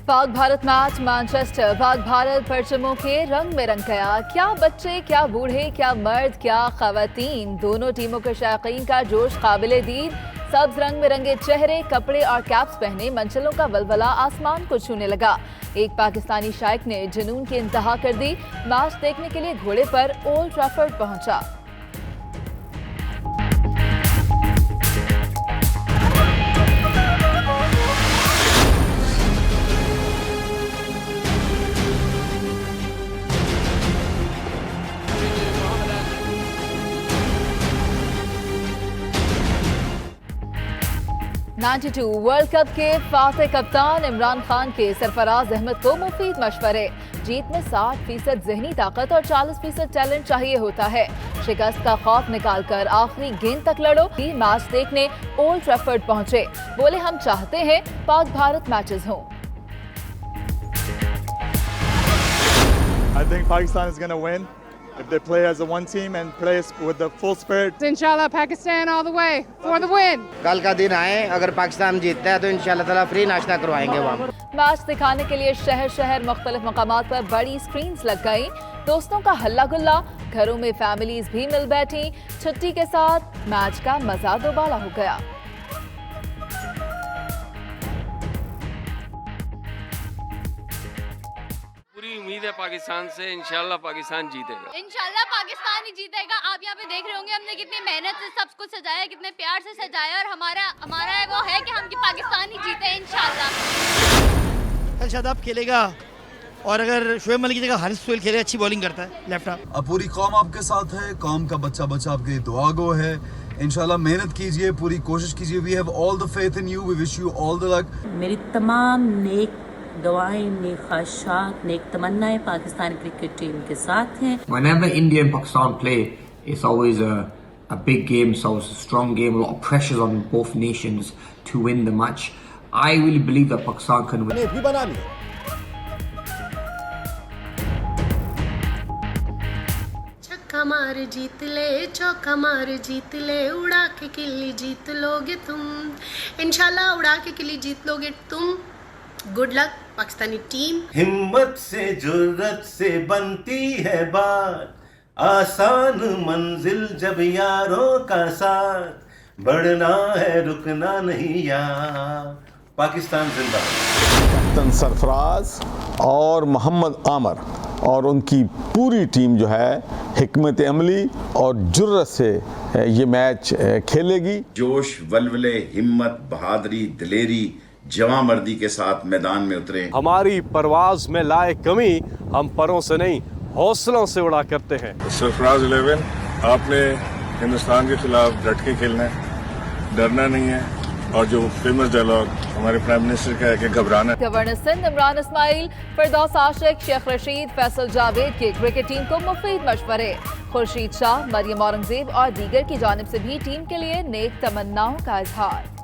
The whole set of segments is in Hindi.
Pak Bharat match Manchester. पाक भारत परचमों के रंग में रंग गया। क्या बच्चे, क्या बूढ़े, क्या मर्द, क्या खवातीन, दोनों टीमों के शायकीन का जोश काबिले दीद। सब्ज रंग में रंगे चेहरे, कपड़े और कैप्स पहने मंचलों का वलवला आसमान को छूने लगा। एक पाकिस्तानी शायक ने जुनून की इंतहा कर दी। मैच देखने के लिए घोड़े पर ओल्ड ट्रैफर्ड पहुंचा। '92 वर्ल्ड कप के फाते कप्तान इमरान खान के सरफराज अहमद को मुफीद मशवरे। जीत में 60% जहनी ताकत और 40% टैलेंट चाहिए होता है। शिकस्त का खौफ निकालकर आखिरी गेंद तक लड़ो। मैच देखने ओल्ड ट्रैफर्ड पहुंचे। बोले, हम चाहते हैं पाक भारत मैचेस हों। I think Pakistan is going to win if they play as a one team and play with the full spirit. Inshallah, Pakistan all the way for the win. कल का दिन आए, अगर पाकिस्तान जीतता है तो इंशाल्लाह ताला फ्री नाश्ता करवाएंगे वहाँ। मैच दिखाने के लिए शहर शहर मुख्तलिफ मकामात पर बड़ी स्क्रीन्स लग गई। दोस्तों का हल्ला गुल्ला, घरों में फैमिलीज भी मिल बैठी। छुट्टी के साथ मैच का मजा दोबाला हो गया। पूरी उम्मीद है पाकिस्तान से, इंशाल्लाह पाकिस्तान जीतेगा। इंशाल्लाह पाकिस्तान ही जीतेगा। आप यहाँ पे देख रहे होंगे हमने कितनी मेहनत से सब कुछ सजाया, कितने प्यार से सजाया, और हमारा वो है कि हम पाकिस्तान ही जीते इंशाल्लाह। कल शादाब खेलेगा और अगर शोएब मलिक की जगह हारिस सोहेल खेले, अच्छी बॉलिंग करता है लेफ्ट आर्म। अब पूरी कौम आपके साथ है, कौम का बच्चा बच्चा आपके दुआ गो है। इंशाल्लाह मेहनत कीजिए, पूरी कोशिश कीजिए। We have all the faith in you, we wish you all the luck. मेरी तमाम नेक दुआएं, नेक ख्वाहिशात, नेक तमन्नाएं पाकिस्तान क्रिकेट टीम के साथ हैं। Whenever India and Pakistan play, it's always a big game, so it's a strong game, a lot of pressures on both nations to win the match. I really believe that Pakistan can win. भी बना लिया। छक्का मार जीत ले, चौका मार जीत ले, उड़ा के किल्ली जीत लोगे तुम। इंशाल्लाह उड़ा के किल्ली जीत लोगे तुम। Good luck Pakistani team. हिम्मत से जुर्रत से बनती है बात, आसान मंजिल जब यारों का साथ, बढ़ना है रुकना नहीं यार। पाकिस्तान जिंदाबाद। कैप्टन सरफराज और मोहम्मद आमर और उनकी पूरी टीम जो है हिकमत अमली और जुर्रत से ये मैच खेलेगी। जोश, वलवले, हिम्मत, बहादुरी, दिलेरी, जवां मर्दी के साथ मैदान में उतरे। हमारी परवाज में लाए कमी, हम परों से नहीं हौसलों से उड़ा करते हैं। सरफराज 11, आपने हिंदुस्तान के खिलाफ डट के खेलना है, डरना नहीं है। और जो फेमस डायलॉग हमारे प्राइम मिनिस्टर का है कि घबराना। गवर्नर सिंध इमरान इस्माइल, फिरदौस आशिक, शेख रशीद, फैसल जावेद के क्रिकेट टीम को मुफीद मशवरे। खुर्शीद शाह, मरियम औरंगजेब और दीगर की जानिब से भी टीम के लिए नेक तमन्नाओं का इजहार।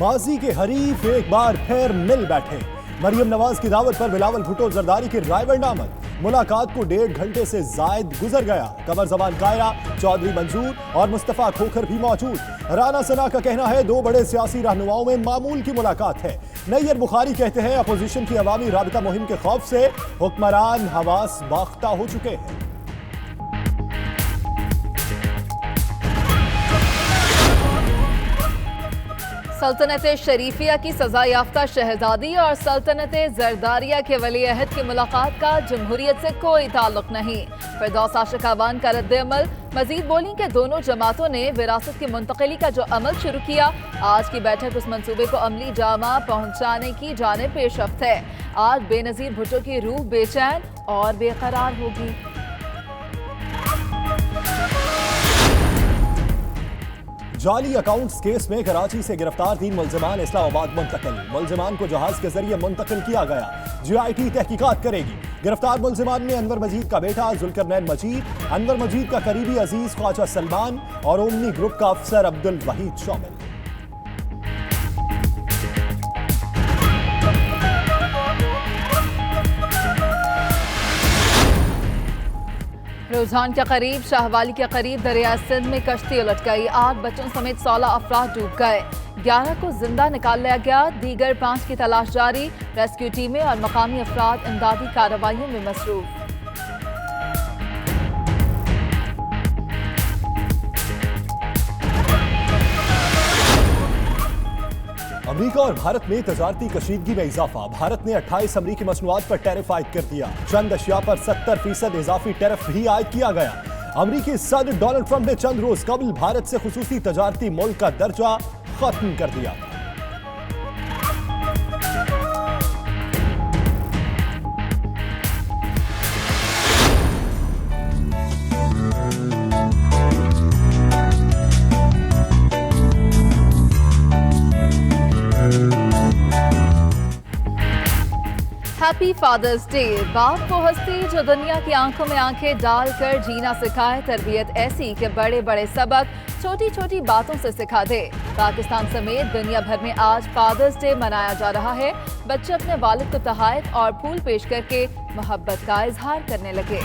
माजी के हरीफ एक बार फिर मिल बैठे। मरियम नवाज की दावत पर बिलावल भुट्टो जरदारी की रायबंडामद। मुलाकात को 1.5 घंटे से जायद गुजर गया। कमर जबान कायरा, चौधरी मंजूर और मुस्तफा खोखर भी मौजूद। राना सना का कहना है 2 बड़े सियासी रहनुमाओं में मामूल की मुलाकात है। नैयर बुखारी कहते हैं अपोजिशन की अवामी राबिता मुहिम के खौफ से हुक्मरान हवास बाख्ता हो चुके हैं। सल्तनत शरीफिया की सजा याफ्ता शहजादी और सल्तनत जरदारिया के वली अहद की मुलाकात का जमहूरियत से कोई ताल्लुक नहीं। फिरदौस आशिक अवान का रद्द-ए-अमल। मजीद बोली कि दोनों जमातों ने विरासत की मुंतकिली का जो अमल शुरू किया, आज की बैठक उस मंसूबे को अमली जामा पहुंचाने की जानिब पेशरफ्त है। आज बेनजीर भुट्टो की रूह बेचैन और बेकरार होगी। जाली अकाउंट्स केस में कराची से गिरफ्तार 3 मुल्जिमान इस्लामाबाद मुंतकिल। मुल्जिमान को जहाज के जरिए मुंतकिल किया गया। GIT तहकीकात करेगी। गिरफ्तार मुल्जिमान में अनवर मजीद का बेटा जुल्करनैन मजीद, अनवर मजीद का करीबी अजीज ख्वाजा सलमान और ओमनी ग्रुप का अफसर अब्दुल वहीद शामिल। नूरजहान के करीब शाहवाली के करीब दरिया सिंध में कश्ती उलट गई। 8 बच्चों समेत 16 अफराद डूब गए। 11 को जिंदा निकाल लिया गया। दीगर 5 की तलाश जारी। रेस्क्यू टीमें और मकामी अफराद इमदादी कार्रवाइयों में मसरूफ। अमेरिका और भारत में तजारती कशीदगी में इजाफा। भारत ने 28 अमरीकी मसनूआत पर टैरिफ आयद कर दिया। चंद अशिया पर 70% इजाफी टैरिफ भी आयद किया गया। अमरीकी सदर डोनाल्ड ट्रंप ने चंद रोज कबल भारत से खुसूसी तजारती मुल्क का दर्जा खत्म कर दिया। Happy Father's Day. बाप को हस्ती जो दुनिया की आंखों में आंखें डालकर जीना सिखाए। तरबियत ऐसी कि बड़े बड़े सबक छोटी छोटी बातों से सिखा दे। पाकिस्तान समेत दुनिया भर में आज फादर्स डे मनाया जा रहा है। बच्चे अपने वालिद को तोहफे और फूल पेश करके मोहब्बत का इजहार करने लगे।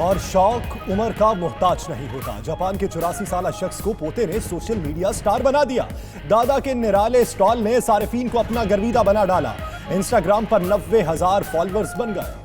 और शौक उम्र का मोहताज नहीं होता। जापान के 84 साला शख्स को पोते ने सोशल मीडिया स्टार बना दिया। दादा के निराले स्टॉल ने सारिफीन को अपना गर्विदा बना डाला। इंस्टाग्राम पर 90,000 फॉलोअर्स बन गए।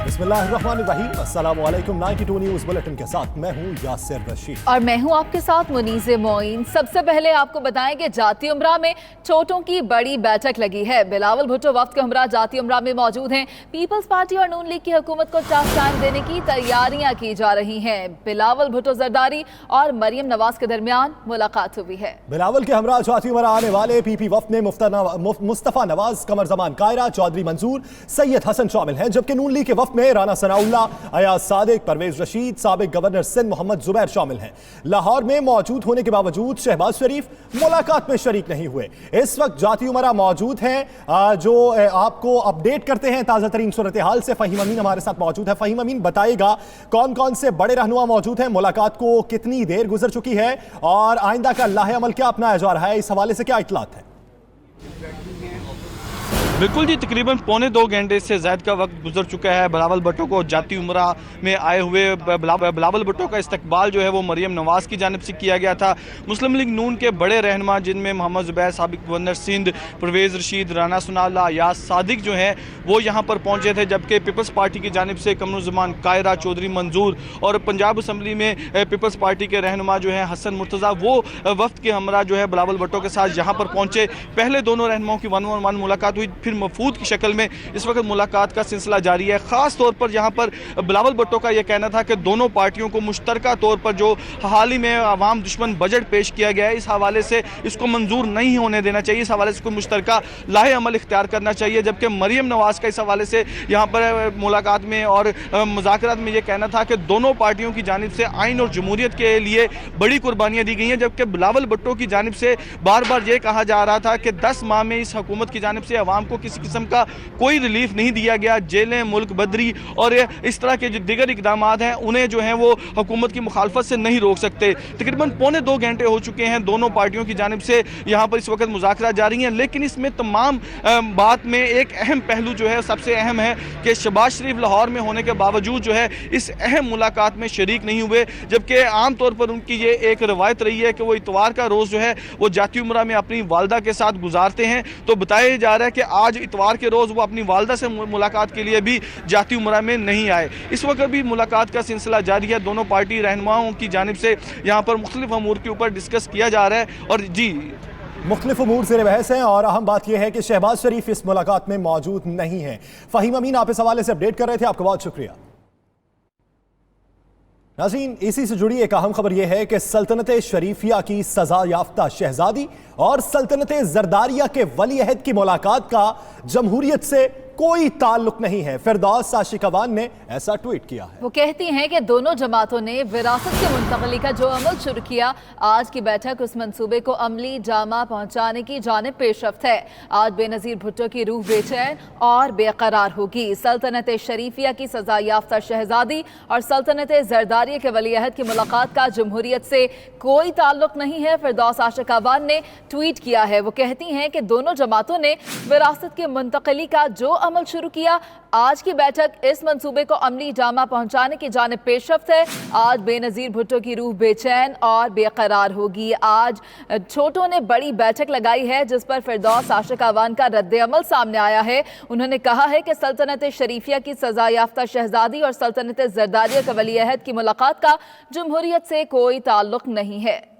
बिस्मिल्लाहिर्रहमानिर्रहीम। अस्सलामुअलैकुम। 92 न्यूज़ बुलेटिन के साथ मैं हूं यासिर रशीद और मैं हूं आपके साथ मुनीज़े मोइन। सबसे पहले आपको बताएं कि जाती उमरा में चोटों की बड़ी बैठक लगी है। बिलावल भुट्टो वफ्द के हमरा जाती उमरा में मौजूद हैं। पीपल्स पार्टी और नून लीग की हुकूमत को चाक कायम देने की तैयारियां की जा रही हैं। बिलावल भुट्टो जरदारी और मरियम नवाज के दरमियान मुलाकात हुई है। बिलावल के हमरा जाती उमरा आने वाले पीपी वफ्द में मुस्तफा नवाज, कमर जमान कायरा, चौधरी मंजूर, सैयद हसन शामिल हैं। जबकि नून लीग के वफ्द में राना सनाउल्लाह, अयाज सादिक, परवेज रशीद, साबिक गवर्नर सिंध मोहम्मद जुबैर शामिल हैं। लाहौर में मौजूद होने के बावजूद शहबाज शरीफ मुलाकात में शरीक नहीं हुए। इस वक्त जाती उमरा मौजूद हैं जो आपको अपडेट करते हैं ताज़ा तरीन सूरत हाल से। फहीम अमीन हमारे साथ मौजूद है। फहीम अमीन बताएगा कौन कौन से बड़े रहनुमा मौजूद हैं, मुलाकात को कितनी देर गुजर चुकी है और आइंदा का लाहे अमल क्या अपनाया जा रहा है, इस हवाले से क्या इत्तलात है? बिल्कुल जी, तकरीबन 1.25 घंटे से ज़्यादा का वक्त गुजर चुका है। बिलावल भुट्टो को जाती उमरा में आए हुए बिलावल भुट्टो का इस्तकबाल जो है वो मरियम नवाज की जानिब से किया गया था। मुस्लिम लीग नून के बड़े रहनुमा जिनमें मोहम्मद जुबैर, साबिक गवर्नर सिंध, परवेज रशीद, राना सनाउल्लाह, अयाज सादिक जो हैं वो यहाँ पर पहुँचे थे। जबकि पीपल्स पार्टी की जानिब से कमरुज़्ज़मान कायरा, चौधरी मंजूर और पंजाब असम्बली में पीपल्स पार्टी के रहनुमा जो है हसन मुर्तज़ा, वो वफ्द के हमरा जो है बिलावल भुट्टो के साथ यहाँ पर पहुँचे। पहले दोनों रहनुमाओं की 1-on-1 मुलाकात हुई, फिर मफूद की शक्ल में इस वक्त मुलाकात का सिलसिला जारी है। खास तौर पर यहाँ पर बिलावल भुट्टो का यह कहना था कि दोनों पार्टियों को मुश्तरका तौर पर जो हाल ही में अवाम दुश्मन बजट पेश किया गया है, इस हवाले से इसको मंजूर नहीं होने देना चाहिए। इस हवाले से इसको मुश्तरका लाहे अमल इख्तियार करना चाहिए। जबकि मरियम नवाज का इस हवाले से यहाँ पर मुलाकात में और मुज़ाकरात में यह कहना था कि दोनों पार्टियों की जानिब से आइन और जमहूरियत के लिए बड़ी कुर्बानियाँ दी गई हैं। जबकि बिलावल भुट्टो की जानिब से बार बार ये कहा जा रहा था कि 10 माह में इस हुकूमत की जानिब से अवाम को किसी किस्म का कोई रिलीफ नहीं दिया गया। जेलें, मुल्क बदरी और इस तरह के जो दीगर इकदाम हैं उन्हें जो है वो हुकूमत की मुखालफत से नहीं रोक सकते। तकरीबन 1.25 घंटे हो चुके हैं दोनों पार्टियों की जानिब से यहाँ पर इस वक्त मुज़ाकरा जारी हैं। लेकिन इसमें तमाम बात में एक अहम पहलू जो है, सबसे अहम है कि शहबाज शरीफ लाहौर में होने के बावजूद जो है इस अहम मुलाकात में शरीक नहीं हुए। जबकि आम तौर पर उनकी ये एक रवायत रही है कि वो इतवार का रोज़ जो है वो जाती उमरा में अपनी वालदा के साथ गुजारते हैं। तो बताया जा रहा है कि आज इतवार के रोज़ वो अपनी वालदा से मुलाकात के लिए भी जाती उमरा में नहीं आए। इस वक्त भी मुलाकात का सिलसिला जारी है। दोनों पार्टी रहनुमाओं की जानिब से यहाँ पर मुख्तलिफ अमूर के ऊपर डिस्कस किया जा रहा है। और जी, मुख्तलिफ अमूर ज़ेर बहस हैं और अहम बात यह है कि शहबाज शरीफ इस मुलाकात में मौजूद नहीं है। फहीम अमीन आप इस हवाले से अपडेट कर रहे थे, आपका बहुत शुक्रिया। नाज़रीन, इसी से जुड़ी एक अहम खबर यह है कि सल्तनत शरीफिया की सजा याफ्ता शहजादी और सल्तनत जरदारिया के वली अहद की मुलाकात का जमहूरियत से कोई ताल्लुक नहीं है। फिरदौस आशिकवान ने ऐसा ट्वीट किया है। वो कहती हैं कि दोनों जमातों ने विरासत की मुंतकली का जो अमल शुरू किया, आज की बैठक उस मंसूबे को अमली जामा पहुंचाने की जानिब पेशरफ्त है। आज बेनजीर भुट्टो की रूह बेचैन और बेकरार होगी। सल्तनत शरीफिया की सजा याफ्ता शहजादी और सल्तनत जरदारिया के वलीअहद की मुलाकात का जमहूरियत से कोई ताल्लुक नहीं है, फिरदौस आशिकवान ने ट्वीट किया है। वो कहती हैं कि दोनों जमातों ने विरासत की मुंतकली का जो अमल शुरू किया, आज की बैठक इस मंसूबे को अमली जामा पहुंचाने की जानिब पेशरफ्त है। आज बेनजीर भुट्टो की रूह बेचैन और बेकरार होगी। आज छोटों ने बड़ी बैठक लगाई है जिस पर फिरदौस आशिकवान का रद्द अमल सामने आया है। उन्होंने कहा है कि सल्तनत शरीफिया की सजा याफ्ता शहजादी और सल्तनत जरदारिया के वलीअहद की मुलाकात का जमहूरियत से कोई ताल्लुक नहीं है।